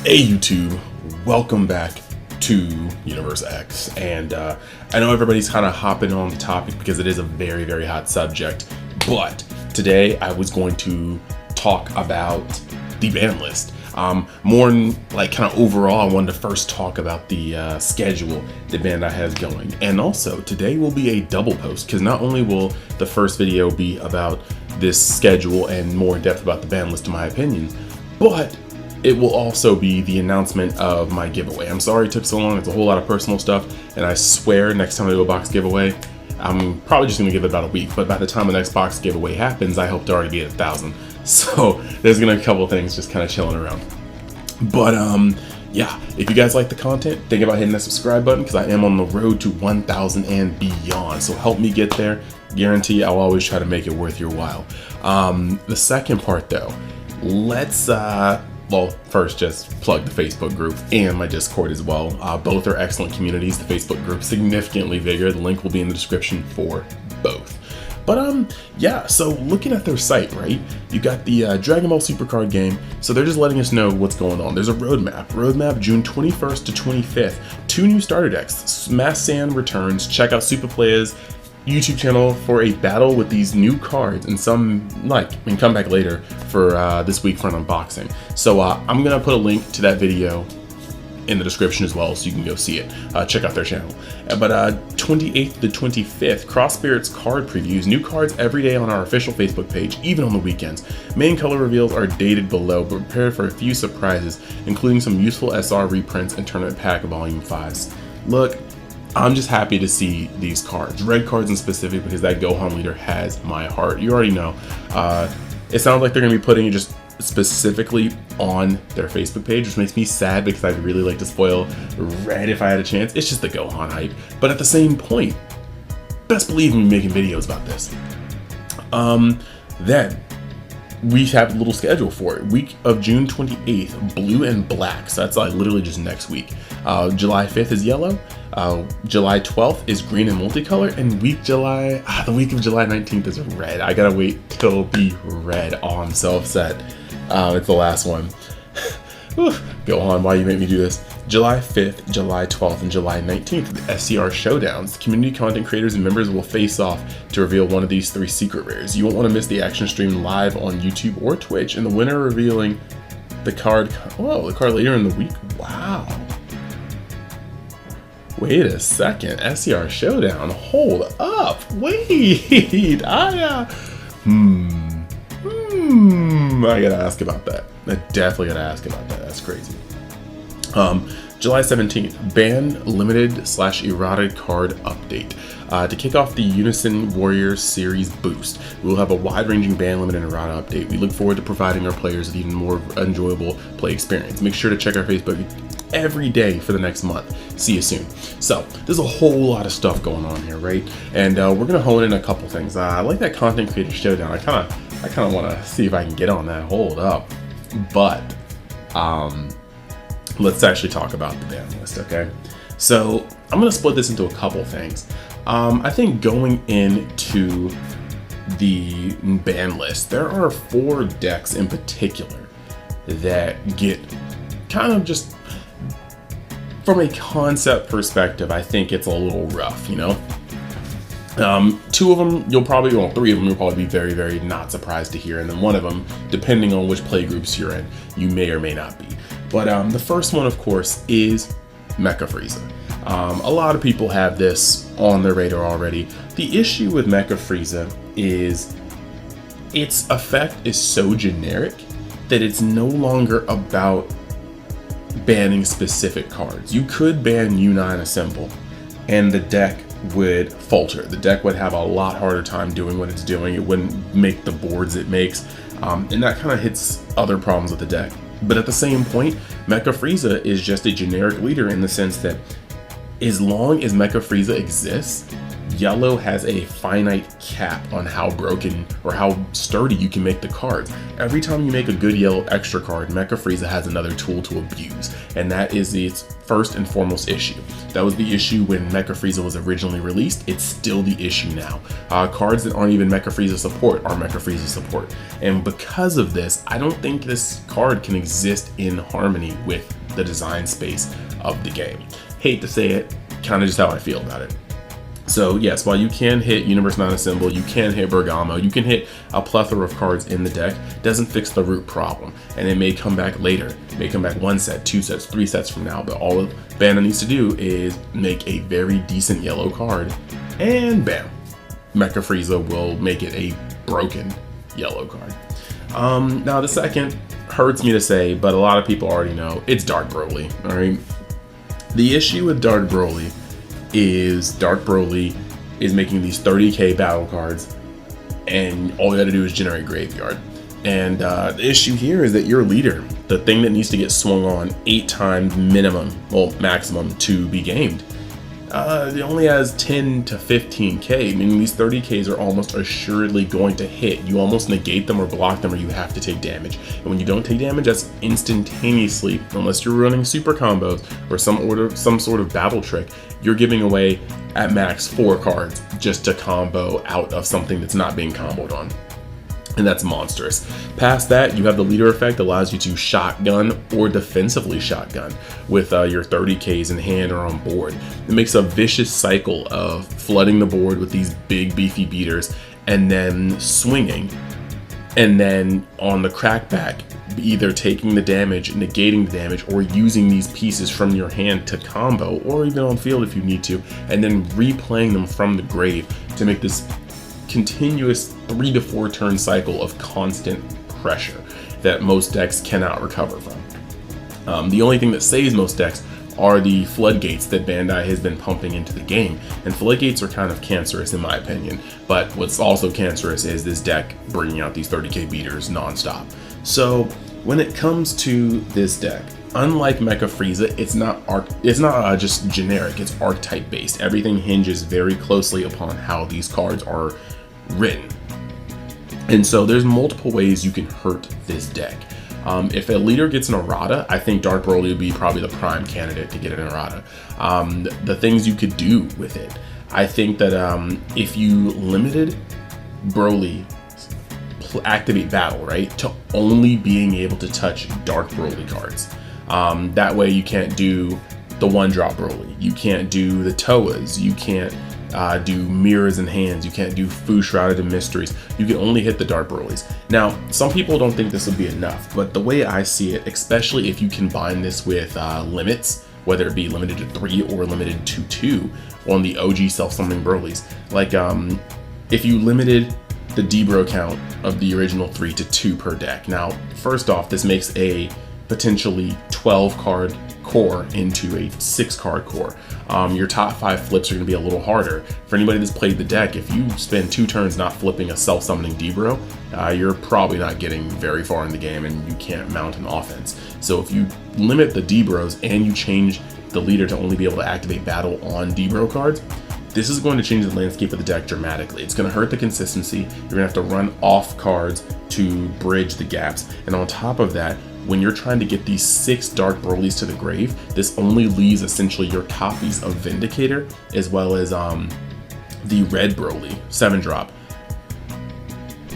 Hey YouTube, welcome back to Universe X, and I know everybody's kind of hopping on the topic because it is a very, very hot subject, but today I was going to talk about the ban list. More like kind of overall, I wanted to first talk about the schedule that Bandai has going, and also today will be a double post because not only will the first video be about this schedule and more in depth about the ban list in my opinion, but it will also be the announcement of my giveaway. I'm sorry it took so long, it's a whole lot of personal stuff, and I swear next time I do a box giveaway, I'm probably just gonna give it about a week, but by the time the next box giveaway happens, I hope to already be at 1,000. So there's gonna be a couple of things just kind of chilling around. But yeah, if you guys like the content, think about hitting that subscribe button because I am on the road to 1,000 and beyond. So help me get there. Guarantee I'll always try to make it worth your while. The second part though, let's well, first just plug the Facebook group and my Discord as well. Both are excellent communities. The Facebook group significantly bigger. The link will be in the description for both. But yeah, so looking at their site, right? You got the Dragon Ball Super card game. So they're just letting us know what's going on. There's a roadmap June 21st to 25th. 2 new starter decks. Mass Sand returns. Check out Super Players YouTube channel for a battle with these new cards and some and come back later for this week for an unboxing. So I'm gonna put a link to that video in the description as well so you can go see it. Check out their channel. But 28th to 25th, Cross Spirits card previews. New cards every day on our official Facebook page, even on the weekends. Main color reveals are dated below, but prepare for a few surprises, including some useful SR reprints and Tournament Pack Volume 5s. Look, I'm just happy to see these cards, red cards in specific, because that Gohan leader has my heart. You already know. It sounds like they're going to be putting it just specifically on their Facebook page, which makes me sad because I'd really like to spoil red if I had a chance. It's just the Gohan hype. But at the same point, best believe me making videos about this. Then we have a little schedule for it. Week of June 28th, blue and black. So that's like literally just next week. July 5th is yellow. July 12th is green and multicolor, and the week of July 19th is red. I gotta wait till the red. Oh, I'm so upset. It's the last one. Gohan, why you make me do this? July 5th, July 12th, and July 19th, the SCR Showdowns. The community content creators and members will face off to reveal one of these 3 secret rares. You won't want to miss the action stream live on YouTube or Twitch, and the winner revealing the card, the card later in the week. Wow. Wait a second, SCR Showdown, hold up, wait, I gotta ask about that. I definitely gotta ask about that, that's crazy. July 17th, ban limited / erotic card update. To kick off the Unison Warriors series boost, we will have a wide-ranging ban limited and errata update. We look forward to providing our players with even more enjoyable play experience. Make sure to check our Facebook every day for the next month. See you soon. So there's a whole lot of stuff going on here, right? And we're gonna hone in a couple things. I like that content creator showdown. I kind of want to see if I can get on that. Hold up, but let's actually talk about the ban list, okay? So I'm gonna split this into a couple things. I think going into the ban list, there are 4 decks in particular that get kind of just, from a concept perspective, I think it's a little rough, you know? 2 of them, 3 of them you'll probably be very, very not surprised to hear, and then 1 of them, depending on which play groups you're in, you may or may not be. But the first one, of course, is Mecha Frieza. A lot of people have this on their radar already. The issue with Mecha Frieza is its effect is so generic that it's no longer about banning specific cards. You could ban U9 Assemble and the deck would falter. The deck would have a lot harder time doing what it's doing. It wouldn't make the boards it makes, and that kind of hits other problems with the deck. But at the same point, Mecha Frieza is just a generic leader in the sense that as long as Mecha Frieza exists, Yellow has a finite cap on how broken or how sturdy you can make the cards. Every time you make a good yellow extra card, Mecha Frieza has another tool to abuse, and that is its first and foremost issue. That was the issue when Mecha Frieza was originally released. It's still the issue now. Cards that aren't even Mecha Frieza support are Mecha Frieza support, and because of this, I don't think this card can exist in harmony with the design space of the game. Hate to say it, kind of just how I feel about it. So yes, while you can hit Universe Non-Assemble, you can hit Bergamo, you can hit a plethora of cards in the deck, doesn't fix the root problem. And it may come back later, it may come back 1 set, 2 sets, 3 sets from now, but all Bandai needs to do is make a very decent yellow card, and bam, Mecha Frieza will make it a broken yellow card. Now the second hurts me to say, but a lot of people already know, it's Dark Broly, alright? The issue with Dark Broly is Dark Broly is making these 30k battle cards, and all you gotta do is generate graveyard. And the issue here is that your leader, the thing that needs to get swung on 8 times minimum, well maximum, to be gamed, it only has 10 to 15k, meaning these 30ks are almost assuredly going to hit. You almost negate them or block them, or you have to take damage. And when you don't take damage, that's instantaneously, unless you're running super combos or some sort of battle trick, you're giving away at max 4 cards just to combo out of something that's not being comboed on. And that's monstrous. Past that, you have the leader effect that allows you to shotgun or defensively shotgun with your 30ks in hand or on board. It makes a vicious cycle of flooding the board with these big beefy beaters and then swinging, and then on the crackback either taking the damage, negating the damage, or using these pieces from your hand to combo, or even on field if you need to, and then replaying them from the grave to make this continuous 3 to 4 turn cycle of constant pressure that most decks cannot recover from. The only thing that saves most decks are the floodgates that Bandai has been pumping into the game, and floodgates are kind of cancerous in my opinion, but what's also cancerous is this deck bringing out these 30k beaters non-stop. So when it comes to this deck, unlike Mecha Frieza, it's not just generic, it's archetype based. Everything hinges very closely upon how these cards are written. And so there's multiple ways you can hurt this deck. If a leader gets an errata, I think Dark Broly would be probably the prime candidate to get an errata. The things you could do with it, I think that if you limited Broly activate battle, right, to only being able to touch Dark Broly cards. That way you can't do the 1-drop Broly, you can't do the Toas, you can't do Mirrors and Hands, you can't do Fu Shrouded in Mysteries, you can only hit the Dark Brolys. Now, some people don't think this would be enough, but the way I see it, especially if you combine this with limits, whether it be limited to 3 or limited to 2 on the OG self-summoning Brolys, like if you limited the D-Bro count of the original 3 to 2 per deck. Now, first off, this makes a potentially 12-card core into a 6-card core. Your top 5 flips are going to be a little harder. For anybody that's played the deck, if you spend 2 turns not flipping a self-summoning D-Bro, you're probably not getting very far in the game and you can't mount an offense. So if you limit the D-Bros and you change the leader to only be able to activate battle on D-Bro cards, this is going to change the landscape of the deck dramatically. It's going to hurt the consistency. You're going to have to run off cards to bridge the gaps. And on top of that, when you're trying to get these 6 Dark Brolys to the grave, this only leaves essentially your copies of Vindicator as well as the Red Broly 7-drop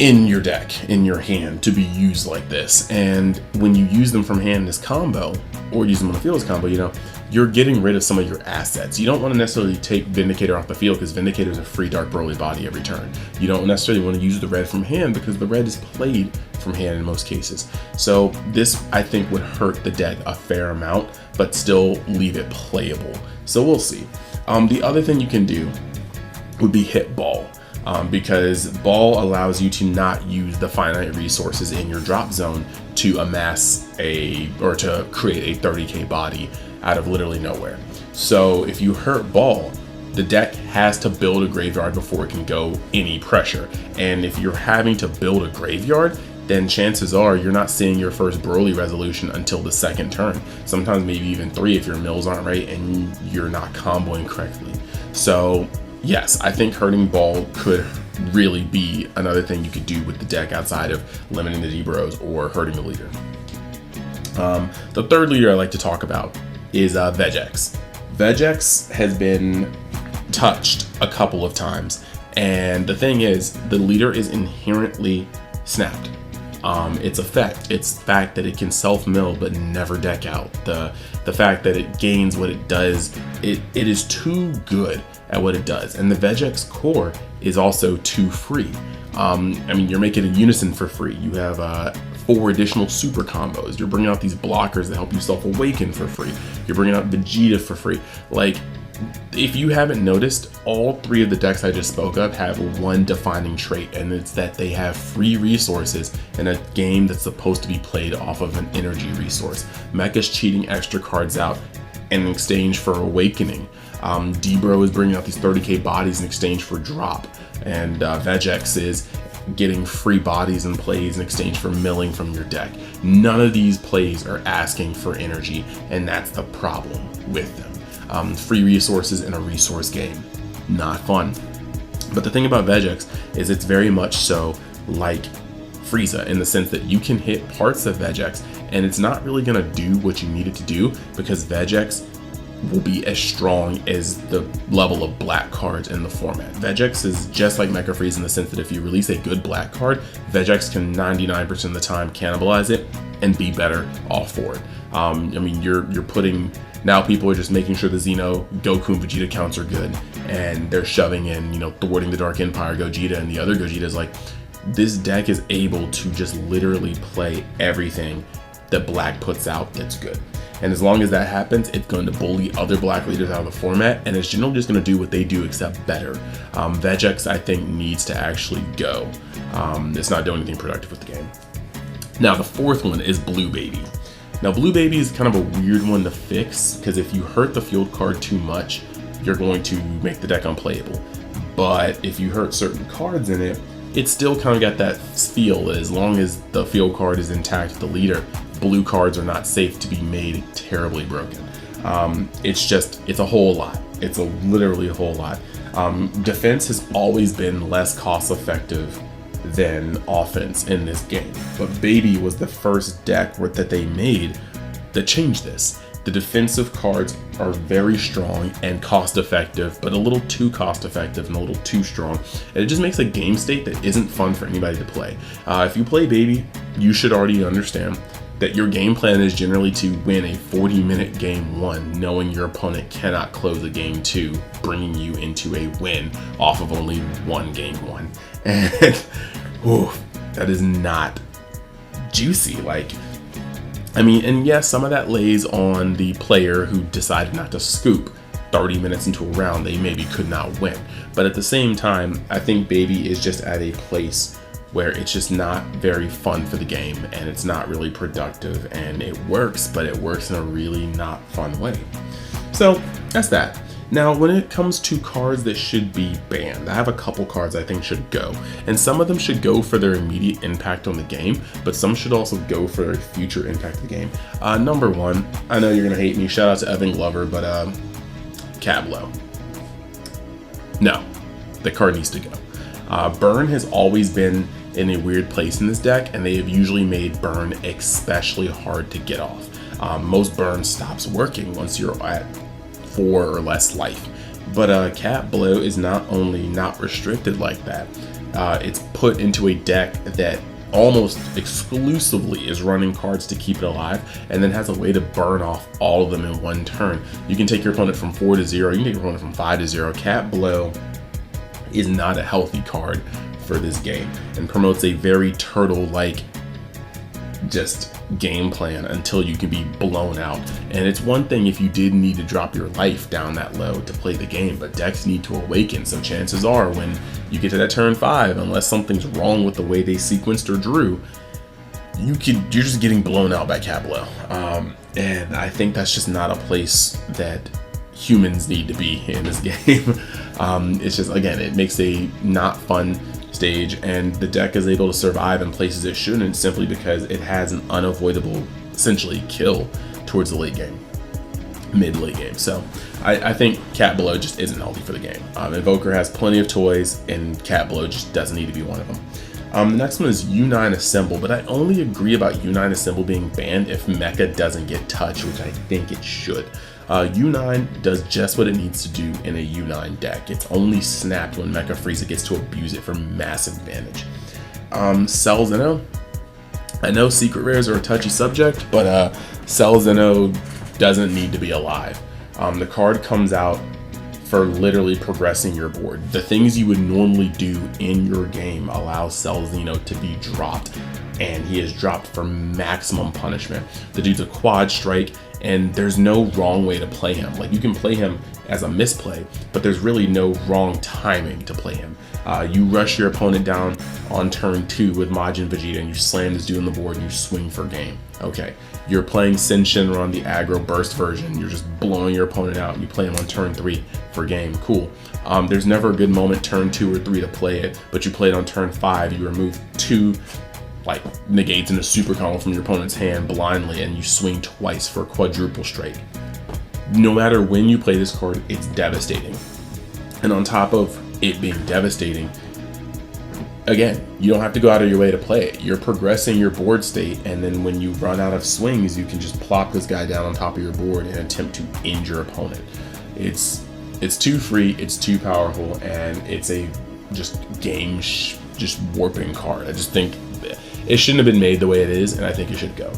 in your deck, in your hand, to be used like this. And when you use them from hand as combo, or use them on the field as combo, you know, you're getting rid of some of your assets. You don't want to necessarily take Vindicator off the field because Vindicator is a free Dark Broly body every turn. You don't necessarily want to use the red from hand because the red is played from hand in most cases. So this, I think, would hurt the deck a fair amount, but still leave it playable. So we'll see. The other thing you can do would be hit Ball. Because Ball allows you to not use the finite resources in your drop zone to amass or to create a 30k body out of literally nowhere. So if you hurt Ball, the deck has to build a graveyard before it can go any pressure. And if you're having to build a graveyard, then chances are you're not seeing your first Broly resolution until the 2nd turn. Sometimes maybe even 3 if your mills aren't right and you're not comboing correctly. So yes, I think Hurting Ball could really be another thing you could do with the deck outside of limiting the D-Bros or hurting the leader. The third leader I like to talk about is Vegex. Vegex has been touched a couple of times, and the thing is, the leader is inherently snapped. Its effect, its fact that it can self-mill but never deck out, the fact that it gains what it does, it is too good at what it does, and the Vegex core is also too free. I mean, you're making a unison for free. You have 4 additional super combos. You're bringing out these blockers that help you self-awaken for free. You're bringing out Vegeta for free. Like, if you haven't noticed, all 3 of the decks I just spoke of have one defining trait, and it's that they have free resources in a game that's supposed to be played off of an energy resource. Mecha's cheating extra cards out in exchange for awakening. D-Bro is bringing out these 30k bodies in exchange for drop, and Vegex is getting free bodies and plays in exchange for milling from your deck. None of these plays are asking for energy, and that's the problem with them. Free resources in a resource game, not fun. But the thing about Vegex is it's very much so like Frieza, in the sense that you can hit parts of Vegex and it's not really going to do what you need it to do, because Vegex will be as strong as the level of black cards in the format. Vegex is just like Mecha Frieza in the sense that if you release a good black card, Vegex can 99% of the time cannibalize it and be better off for it. I mean, you're putting, now people are just making sure the Xeno, Goku, and Vegeta counts are good, and they're shoving in, you know, thwarting the Dark Empire Gogeta, and the other Gogetas. Like, this deck is able to just literally play everything that black puts out that's good. And as long as that happens, it's going to bully other black leaders out of the format, and it's generally just going to do what they do except better. Vegex, I think, needs to actually go. It's not doing anything productive with the game. Now, the fourth one is Blue Baby. Now, Blue Baby is kind of a weird one to fix, because if you hurt the field card too much, you're going to make the deck unplayable. But if you hurt certain cards in it, it's still kind of got that feel that as long as the field card is intact with the leader, blue cards are not safe to be made terribly broken. It's a whole lot. It's literally a whole lot. Defense has always been less cost effective than offense in this game, but Baby was the first deck that they made that changed this. The defensive cards are very strong and cost effective, but a little too cost effective and a little too strong. And it just makes a game state that isn't fun for anybody to play. If you play Baby, you should already understand that your game plan is generally to win a 40-minute game 1, knowing your opponent cannot close a game 2, bringing you into a win off of only one game 1. And that is not juicy. Like, I mean, and yes, some of that lays on the player who decided not to scoop 30 minutes into a round they maybe could not win. But at the same time, I think Baby is just at a place where it's just not very fun for the game, and it's not really productive, and it works, but it works in a really not fun way. So that's that. Now, when it comes to cards that should be banned, I have a couple cards I think should go, and some of them should go for their immediate impact on the game, but some should also go for their future impact of the game. Number 1, I know you're gonna hate me, shout out to Evan Glover, but Cablo. No, the card needs to go. Burn has always been in a weird place in this deck, and they have usually made Burn especially hard to get off. Most Burn stops working once you're at 4 or less life. But Cat Blow is not only not restricted like that, it's put into a deck that almost exclusively is running cards to keep it alive, and then has a way to burn off all of them in one turn. You can take your opponent from 4 to 0, you can take your opponent from 5 to 0. Cat Blow is not a healthy card for this game, and promotes a very turtle-like just game plan until you can be blown out. And it's one thing if you did need to drop your life down that low to play the game, but decks need to awaken, so chances are when you get to that turn 5, unless something's wrong with the way they sequenced or drew, you're just getting blown out by Cablo. And I think that's just not a place that humans need to be in this game. It's just, again, it makes a not fun stage, and the deck is able to survive in places it shouldn't simply because it has an unavoidable, essentially, kill towards the late game, mid-late game. So I think Cat Below just isn't healthy for the game. Invoker has plenty of toys, and Cat Below just doesn't need to be one of them. The next one is U9 Assemble, but I only agree about U9 Assemble being banned if Mecha doesn't get touched, which I think it should. U9 does just what it needs to do in a U9 deck. It's only snapped when Mecha Frieza gets to abuse it for massive advantage. Cell Zeno, I know secret rares are a touchy subject, but Cell Zeno doesn't need to be alive. The card comes out for literally progressing your board. The things you would normally do in your game allow Cell Zeno to be dropped, and he is dropped for maximum punishment. The dude's a quad strike, and there's no wrong way to play him. Like, you can play him as a misplay, but there's really no wrong timing to play him. You rush your opponent down on turn 2 with Majin Vegeta, and you slam this dude on the board and you swing for game. Okay, you're playing Sin Shinra on the aggro burst version, you're just blowing your opponent out, and you play him on turn 3 for game. Cool. There's never a good moment turn 2 or 3 to play it, but you play it on turn 5, you remove 2 like negates in a super combo from your opponent's hand blindly, and you swing twice for a quadruple strike. No matter when you play this card, it's devastating. And on top of it being devastating, again, you don't have to go out of your way to play it. You're progressing your board state, and then when you run out of swings, you can just plop this guy down on top of your board and attempt to end your opponent. It's too free, it's too powerful, and it's a just just warping card. I just think it shouldn't have been made the way it is, and I think it should go.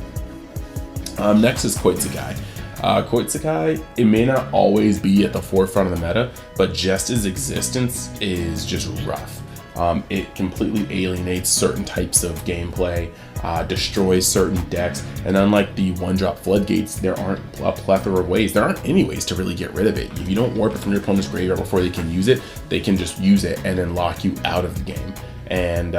Next is Koitsukai. Koitsukai, it may not always be at the forefront of the meta, but just its existence is just rough. It completely alienates certain types of gameplay, destroys certain decks, and unlike the one-drop floodgates, there aren't a plethora of ways. There aren't any ways to really get rid of it. If you don't warp it from your opponent's graveyard before they can use it, they can just use it and then lock you out of the game. And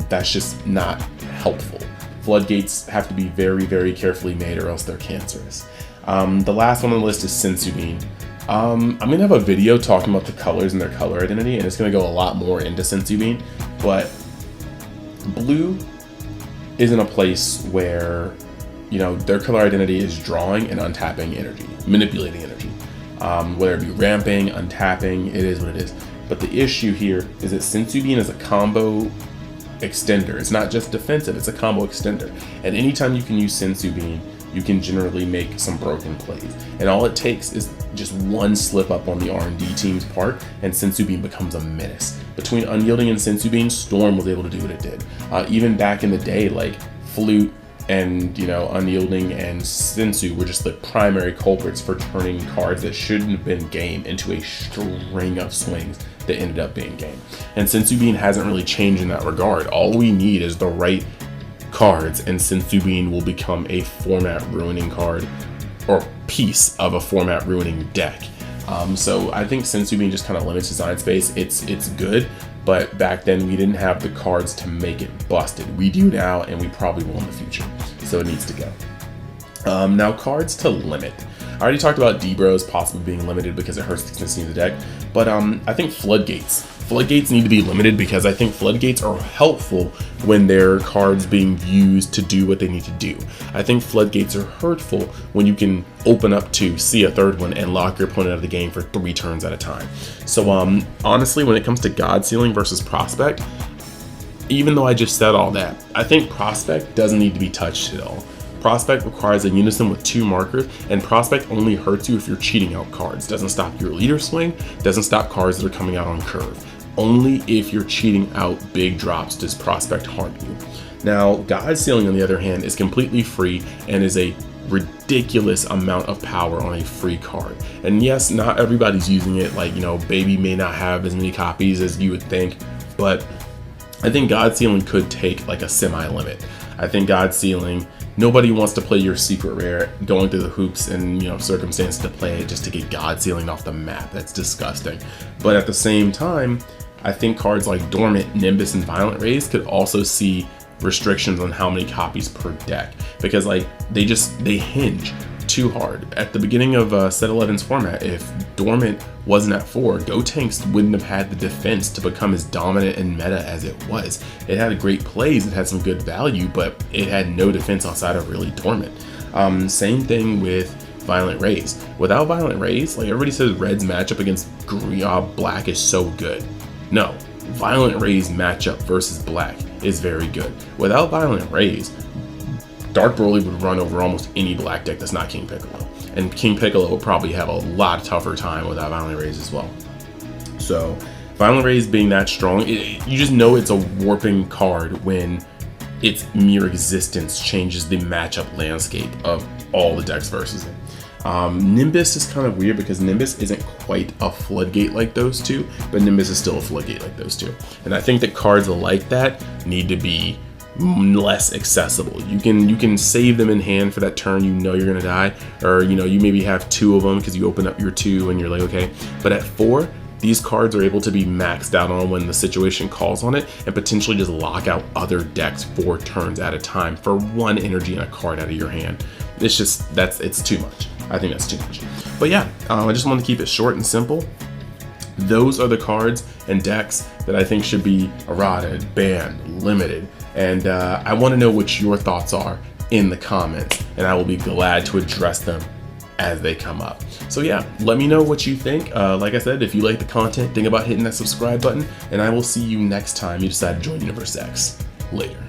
that's just not helpful. Floodgates have to be very, very carefully made, or else they're cancerous. The last one on the list is Senzu Bean. I'm gonna have a video talking about the colors and their color identity, and it's gonna go a lot more into Senzu Bean, but blue is in a place where, you know, their color identity is drawing and untapping energy, manipulating energy. Whether it be ramping, untapping, it is what it is. But the issue here is that Senzu Bean is a combo extender. It's not just defensive, it's a combo extender. And anytime you can use Senzu Bean, you can generally make some broken plays. And all it takes is just one slip up on the R&D team's part, and Senzu Bean becomes a menace. Between Unyielding and Senzu Bean, Storm was able to do what it did. Even back in the day, like Flute and, you know, Unyielding and Senzu were just the primary culprits for turning cards that shouldn't have been game into a string of swings that ended up being game. And Senzu Bean hasn't really changed in that regard. All we need is the right cards, and Senzu Bean will become a format ruining card, or piece of a format ruining deck. So I think Senzu Bean just kind of limits design space. It's good, but back then we didn't have the cards to make it busted. We do now, and we probably will in the future. So it needs to go. Now, cards to limit. I already talked about D-Bros possibly being limited because it hurts the consistency of the deck, but I think Floodgates. Floodgates need to be limited because I think Floodgates are helpful when they're cards being used to do what they need to do. I think Floodgates are hurtful when you can open up to see a third one and lock your opponent out of the game for 3 turns at a time. So honestly, when it comes to God Sealing versus Prospect, even though I just said all that, I think Prospect doesn't need to be touched at all. Prospect requires a unison with 2 markers, and Prospect only hurts you if you're cheating out cards. Doesn't stop your leader swing, doesn't stop cards that are coming out on curve. Only if you're cheating out big drops does Prospect harm you. Now, God Sealing, on the other hand, is completely free and is a ridiculous amount of power on a free card. And yes, not everybody's using it. Like, you know, Baby may not have as many copies as you would think, but I think God Sealing could take like a semi-limit. I think God Sealing, nobody wants to play your secret rare going through the hoops and, you know, circumstances to play it just to get God Sealing off the map. That's disgusting. But at the same time, I think cards like Dormant, Nimbus, and Violent Rays could also see restrictions on how many copies per deck, because like they hinge too hard. At the beginning of Set 11's format, if Dormant wasn't at 4, Gotenks wouldn't have had the defense to become as dominant in meta as it was. It had great plays, it had some good value, but it had no defense outside of really Dormant. Same thing with Violent Rays. Without Violent Rays, like everybody says red's matchup against black is so good. No, Violent Rays matchup versus black is very good. Without Violent Rays, Dark Broly would run over almost any black deck that's not King Piccolo. And King Piccolo will probably have a lot tougher time without Violent Rays as well. So Violent Rays being that strong, you just know it's a warping card when its mere existence changes the matchup landscape of all the decks versus it. Nimbus is kind of weird because Nimbus isn't quite a floodgate like those two, but Nimbus is still a floodgate like those two. And I think that cards like that need to be less accessible. You can save them in hand for that turn you know you're gonna die, or you maybe have 2 of them because you open up your 2 and you're like, okay. But at 4, these cards are able to be maxed out on when the situation calls on it and potentially just lock out other decks 4 turns at a time for 1 energy and a card out of your hand. It's just, it's too much. I think that's too much. But yeah, I just want to keep it short and simple. Those are the cards and decks that I think should be errata, banned, limited. And I want to know what your thoughts are in the comments, and I will be glad to address them as they come up. So yeah, let me know what you think. Like I said, if you like the content, think about hitting that subscribe button, and I will see you next time you decide to join Universe X. Later.